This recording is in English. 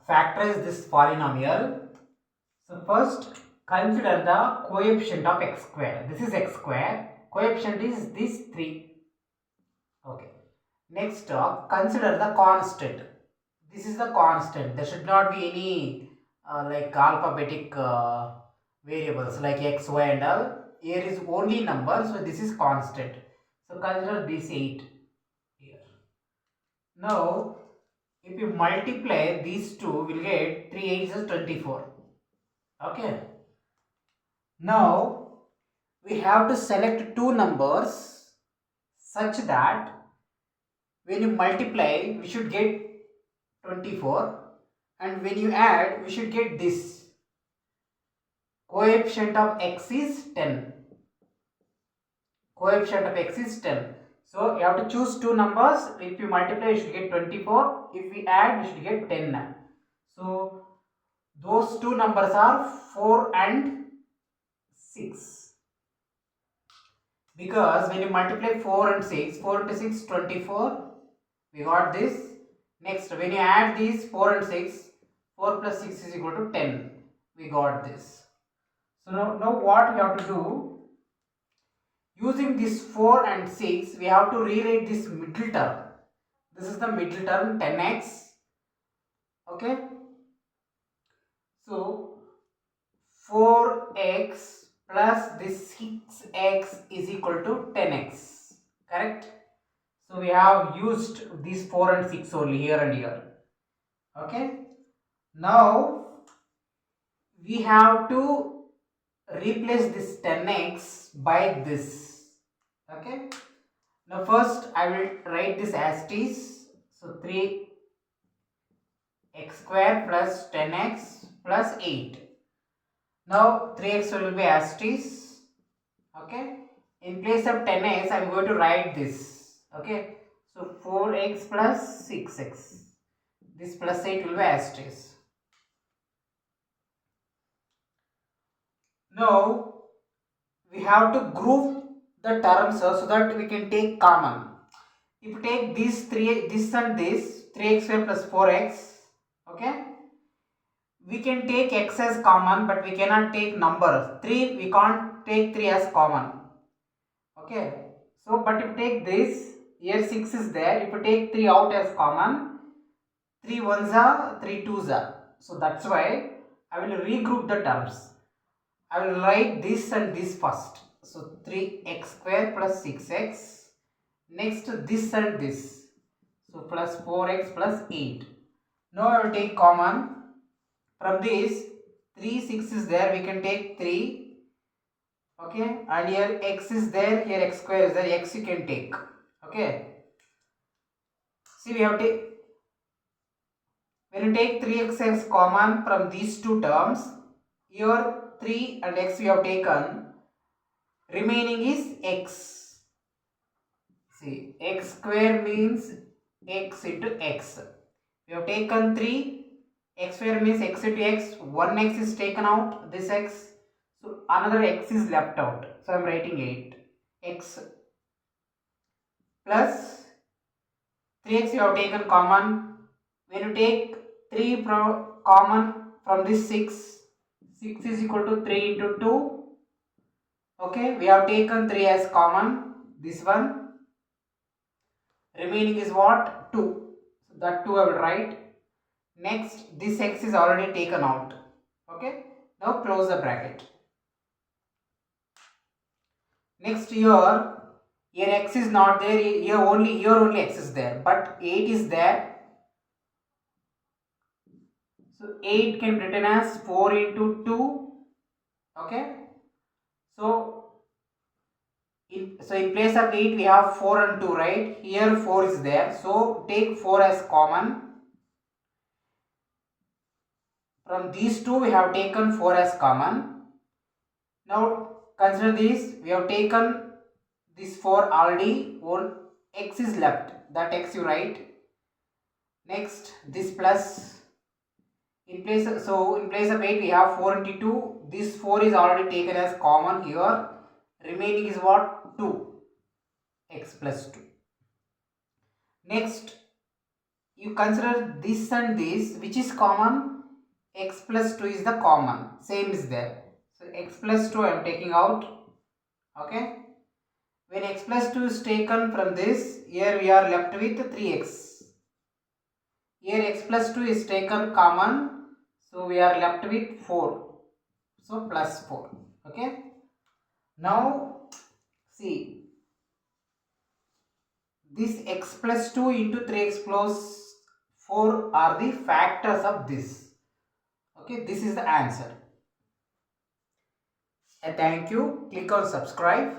Factorize this polynomial. So first consider the coefficient of x square. This is x square. Coefficient is this 3. Okay. Next consider the constant. This is the constant. There should not be any like alphabetic variables like x, y and all. Here is only number, so this is constant. So consider this 8 here. Now if you multiply these two, we'll get 3 8 is 24. Okay. Now we have to select two numbers such that when you multiply, we should get 24, and when you add, we should get this. Coefficient of x is 10. Coefficient of x is 10. So you have to choose two numbers. If you multiply, you should get 24. If we add, we should get 10. So those two numbers are 4 and 6. Because when you multiply 4 and 6, 4 into 6 24. We got this. Next, when you add these 4 and 6, 4 plus 6 is equal to 10. We got this. So now what we have to do? Using this 4 and 6, we have to rewrite this middle term. This is the middle term 10x. Okay. So 4x plus this 6x is equal to 10x. Correct? So we have used these 4 and 6 only here and here. Okay. Now we have to replace this 10x by this. Okay. Now first I will write this as it is. So 3x square plus 10x plus 8. Now 3x will be as it is. Okay. In place of 10x I am going to write this. Okay. So 4x plus 6x. This plus 8 will be as it is. Now we have to group the terms so that we can take common. If you take these three, this and this, 3x square plus 4x, okay, we can take x as common, but we cannot take number 3. We can't take 3 as common. Okay. So but if you take this, here 6 is there. If you take 3 out as common, 3 ones are 3 twos are. So that's why I will regroup the terms. I will write this and this first. So 3x square plus 6x. Next this and this. So plus 4x plus 8. Now I will take common. From this 3 6 is there. We can take 3. Okay. And here x is there. Here x square is there. X you can take. Okay. See, we have to when you take 3x as common from these two terms, here 3 and x we have taken, remaining is x. See, x square means x into x. We have taken 3, x square means x into x, 1x is taken out, this x, so another x is left out. So I am writing 8. X plus 3x you have taken common. When you take 3 common from this 6, 6 is equal to 3 into 2. Okay, we have taken 3 as common. This one. Remaining is what? 2. So that 2 I will write. Next, this x is already taken out. Okay, now close the bracket. Next here x is not there. Here only x is there. But 8 is there. So 8 can be written as 4 into 2. Okay. So in place of 8 we have 4 and 2, right? Here 4 is there. So take 4 as common. From these two we have taken 4 as common. Now consider this. We have taken this 4 already. X is left. That x you write. Next this plus. In place of 8 we have 4 into 2. This 4 is already taken as common here. Remaining is what? 2. X plus 2. Next you consider this and this, which is common? X plus 2 is the common, same is there. So x plus 2 I am taking out. Okay, when x plus 2 is taken from this, here we are left with 3x. Here x plus 2 is taken common, so we are left with 4. So plus 4. Okay, now see, this x plus 2 into 3x plus 4 are the factors of this. Okay, this is the answer. Thank you. Click on subscribe.